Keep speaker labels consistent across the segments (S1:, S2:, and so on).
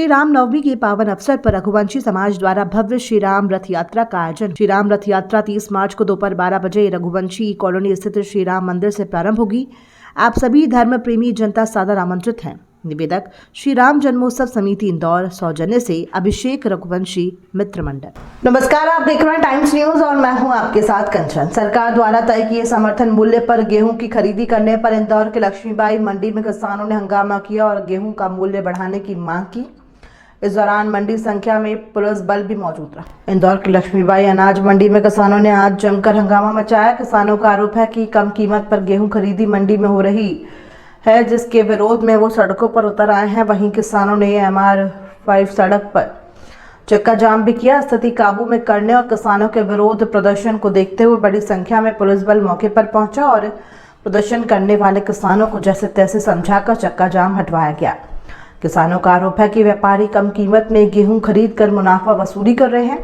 S1: श्री राम नवमी के पावन अवसर पर रघुवंशी समाज द्वारा भव्य श्री राम रथ यात्रा का आयोजन। श्री राम रथ यात्रा 30 मार्च को दोपहर 12 बजे रघुवंशी कॉलोनी स्थित श्री राम मंदिर से प्रारंभ होगी। आप सभी धर्म प्रेमी जनता सादर आमंत्रित हैं। निवेदक श्री राम जन्मोत्सव समिति इंदौर, सौजन्य से अभिषेक रघुवंशी मित्र मंडल। नमस्कार, आप देख रहे हैं टाइम्स न्यूज और मैं हूं आपके साथ कंचन। सरकार द्वारा तय किए समर्थन मूल्य पर गेहूं की खरीदी करने पर इंदौर के लक्ष्मीबाई मंडी में किसानों ने हंगामा किया और गेहूं का मूल्य बढ़ाने की मांग की। इस दौरान मंडी संख्या में पुलिस बल भी मौजूद रहा। इंदौर की लक्ष्मीबाई अनाज मंडी में किसानों ने आज जमकर हंगामा मचाया। किसानों का आरोप है कि कम कीमत पर गेहूं खरीदी मंडी में हो रही है, जिसके विरोध में वो सड़कों पर उतर आए हैं। वहीं किसानों ने MR5 सड़क पर चक्का जाम भी किया। स्थिति काबू में करने और किसानों के विरोध प्रदर्शन को देखते हुए बड़ी संख्या में पुलिस बल मौके पर पहुंचा और प्रदर्शन करने वाले किसानों को जैसे तैसे समझाकर चक्का जाम हटवाया गया। किसानों का आरोप है कि व्यापारी कम कीमत में गेहूं खरीद कर मुनाफा वसूली कर रहे हैं।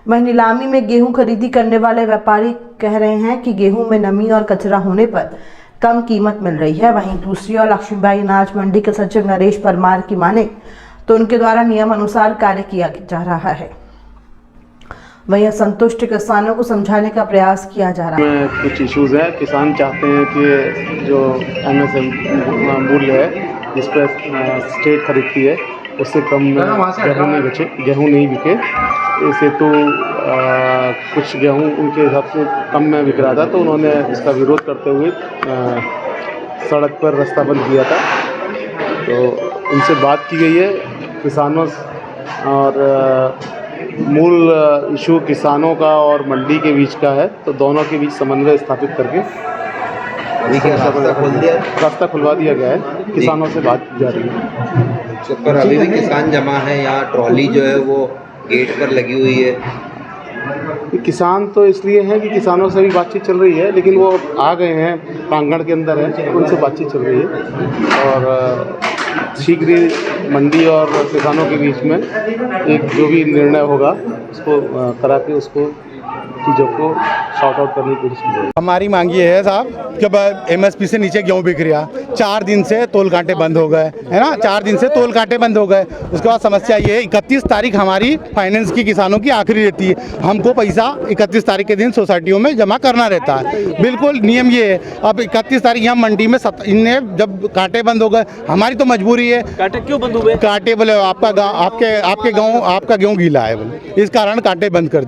S1: वहीं नीलामी में गेहूं खरीदी करने वाले व्यापारी कह रहे हैं कि गेहूं में नमी और कचरा होने पर कम कीमत मिल रही है। वहीं दूसरी ओर लक्ष्मीबाई अनाज मंडी के सचिव नरेश परमार की माने तो उनके द्वारा नियम अनुसार कार्य किया जा रहा है। वहीं असंतुष्ट किसानों को समझाने का प्रयास किया जा रहा है।
S2: कुछ इश्यूज है। किसान चाहते हैं कि जो MSM मूल्य है जिस पर स्टेट खरीदती है उससे कम गेहूँ नहीं बिके। इसे तो कुछ गेहूँ उनके हिसाब से कम में बिक रहा था, तो उन्होंने इसका विरोध करते हुए सड़क पर रास्ता बंद किया था। तो उनसे बात की गई है किसानों और मूल इशू किसानों का और मंडी के बीच का है, तो दोनों के बीच समन्वय स्थापित करके रास्ता खुलवा दिया गया है। किसानों से बात की जा रही है।
S3: पर अभी भी किसान जमा है, यहाँ ट्रॉली जो है वो गेट पर लगी हुई है।
S2: किसान तो इसलिए हैं कि किसानों से भी बातचीत चल रही है, लेकिन वो आ गए हैं, प्रांगण के अंदर हैं, उनसे बातचीत चल रही है और शीघ्र ही मंडी और किसानों के बीच में एक जो भी निर्णय होगा उसको करा के उसको चीज़ों को शॉर्ट आउट करने की कोशिश की जाएगी।
S4: हमारी मांग ये है साहब कि MSP से नीचे गेहूँ बिक रहा। 4 दिन से तोल कांटे बंद हो गए, है ना। 4 दिन से तोल कांटे बंद हो गए। उसके बाद समस्या ये है 31 तारीख हमारी फाइनेंस की किसानों की आखिरी रहती है। हमको पैसा 31 तारीख के दिन सोसाइटियों में जमा करना रहता है। बिल्कुल नियम ये है। अब 31 तारीख यहाँ मंडी में इनने जब कांटे बंद हो गए, हमारी तो मजबूरी है।
S5: कांटे क्यों बंद हुए? कांटे
S4: बोले आपका गेहूँ गीला है, बोले इस कारण कांटे बंद कर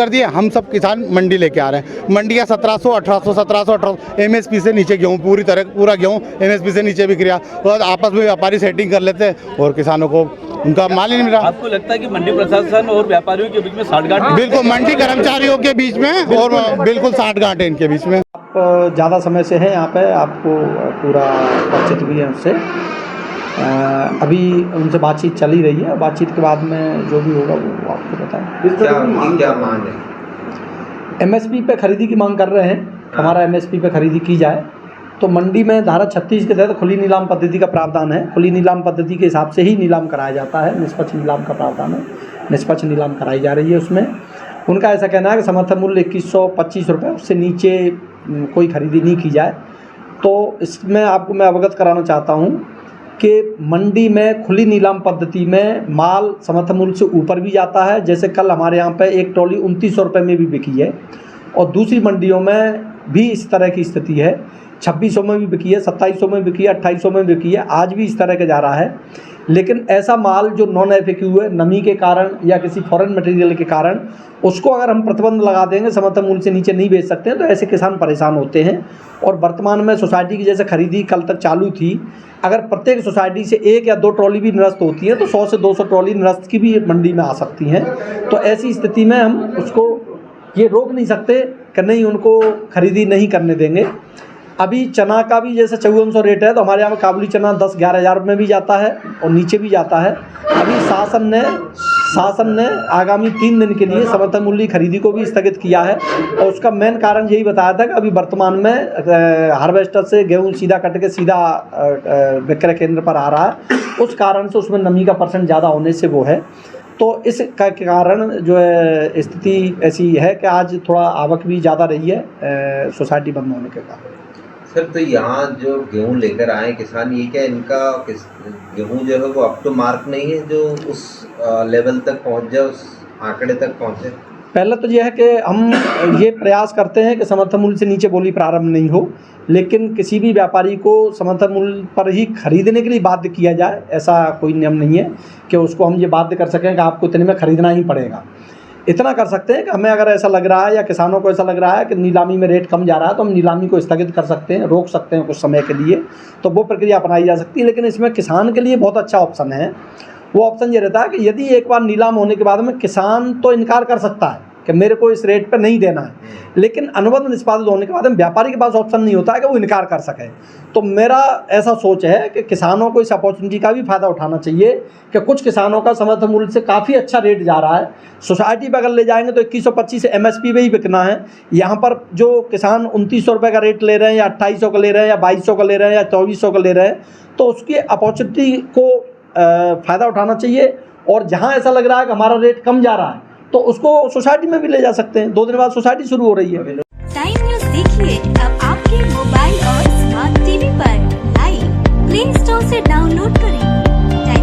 S4: दिए। हम सब किसान मंडी लेके आ रहे हैं। मंडी का 1700, 1800, 1700, 1800 MSP से नीचे गेहूँ पूरा गेहूँ MSP से नीचे बिक रहा और आपस में व्यापारी सेटिंग कर लेते हैं और किसानों को उनका माल ही नहीं मिल रहा।
S5: आपको लगता है कि मंडी प्रशासन और व्यापारियों के बीच में साठगांठ?
S4: बिल्कुल, मंडी कर्मचारियों के बीच में और बिल्कुल साठगांठ है इनके बीच में।
S6: आप ज़्यादा समय से हैं यहाँ पे, आपको पूरा परिचित भी है उससे। अभी उनसे बातचीत चल ही रही है। बातचीत के बाद में जो भी होगा वो आपको बताएं।
S3: क्या मांग है?
S6: MSP पे खरीदी की मांग कर रहे हैं। हमारा MSP पे खरीदी की जाए। तो मंडी में धारा 36 के तहत खुली नीलाम पद्धति का प्रावधान है। खुली नीलाम पद्धति के हिसाब से ही नीलाम कराया जाता है। निष्पक्ष नीलाम का प्रावधान है, निष्पक्ष नीलाम कराई जा रही है। उसमें उनका ऐसा कहना है कि समर्थन मूल्य 2125 रुपये, उससे नीचे कोई खरीदी नहीं की जाए। तो इसमें आपको मैं अवगत कराना चाहता हूँ कि मंडी में खुली नीलाम पद्धति में माल समर्थन मूल्य से ऊपर भी जाता है। जैसे कल हमारे यहाँ पे एक ट्रॉली 2900 रुपये में भी बिकी है और दूसरी मंडियों में भी इस तरह की स्थिति है। 2600 में भी बिकी है, 2700 में बिकी है, 2800 में बिकी है। आज भी इस तरह के जा रहा है। लेकिन ऐसा माल जो नॉन FAQ है, नमी के कारण या किसी फॉरेन मटेरियल के कारण, उसको अगर हम प्रतिबंध लगा देंगे, समर्थन मूल्य से नीचे नहीं बेच सकते हैं, तो ऐसे किसान परेशान होते हैं। और वर्तमान में सोसाइटी की जैसे खरीदी कल तक चालू थी, अगर प्रत्येक सोसाइटी से 1 या 2 ट्रॉली भी निरस्त होती है तो 100 से 200 ट्रॉली निरस्त की भी मंडी में आ सकती हैं। तो ऐसी स्थिति में हम उसको ये रोक नहीं सकते कि नहीं, उनको खरीदी नहीं करने देंगे। अभी चना का भी जैसे 5400 रेट है, तो हमारे यहाँ काबुली चना 10-11 हज़ार में भी जाता है और नीचे भी जाता है। अभी शासन ने आगामी 3 दिन के लिए समर्थन मूल्य खरीदी को भी स्थगित किया है और उसका मेन कारण यही बताया था कि अभी वर्तमान में हार्वेस्टर से गेहूँ सीधा कट के सीधा विक्रय केंद्र पर आ रहा है। उस कारण से उसमें नमी का % ज़्यादा होने से वो है। तो इस का कारण जो है स्थिति ऐसी है कि आज थोड़ा आवक भी ज़्यादा रही है सोसाइटी बंद होने के कारण।
S3: सर तो यहाँ जो गेहूँ लेकर आए किसान, ये क्या इनका गेहूँ जो है वो अप टू मार्क नहीं है, जो उस लेवल तक पहुँच जाए, उस आंकड़े तक पहुँचे?
S6: पहले तो यह है कि हम ये प्रयास करते हैं कि समर्थन मूल्य से नीचे बोली प्रारंभ नहीं हो, लेकिन किसी भी व्यापारी को समर्थन मूल्य पर ही खरीदने के लिए बाध्य किया जाए, ऐसा कोई नियम नहीं है कि उसको हम ये बाध्य कर सकें कि आपको इतने में खरीदना ही पड़ेगा। इतना कर सकते हैं कि हमें अगर ऐसा लग रहा है या किसानों को ऐसा लग रहा है कि नीलामी में रेट कम जा रहा है, तो हम नीलामी को स्थगित कर सकते हैं, रोक सकते हैं कुछ समय के लिए, तो वो प्रक्रिया अपनाई जा सकती है। लेकिन इसमें किसान के लिए बहुत अच्छा ऑप्शन है। वो ऑप्शन ये रहता है कि यदि एक बार नीलाम होने के बाद में किसान तो इनकार कर सकता है कि मेरे को इस रेट पर नहीं देना है, लेकिन अनुबंध निष्पादित होने के बाद में व्यापारी के पास ऑप्शन नहीं होता है कि वो इनकार कर सके। तो मेरा ऐसा सोच है कि किसानों को इस अपॉर्चुनिटी का भी फ़ायदा उठाना चाहिए कि कुछ किसानों का समर्थन मूल्य से काफ़ी अच्छा रेट जा रहा है। सोसाइटी पर अगर ले जाएंगे तो 2125 MSP में ही बिकना है। यहाँ पर जो किसान 2900 रुपये का रेट ले रहे हैं या 2800 का ले रहे हैं या 2200 का ले रहे हैं या 2400 का ले रहे हैं, तो उसकी अपॉर्चुनिटी को फ़ायदा उठाना चाहिए। और जहाँ ऐसा लग रहा है कि हमारा रेट कम जा रहा है, तो उसको सोसाइटी में भी ले जा सकते हैं। 2 दिन बाद सोसाइटी शुरू हो रही है।
S7: टाइम न्यूज़ देखिए अब आपके मोबाइल और स्मार्ट टीवी पर लाइव प्ले स्टोर से डाउनलोड करें।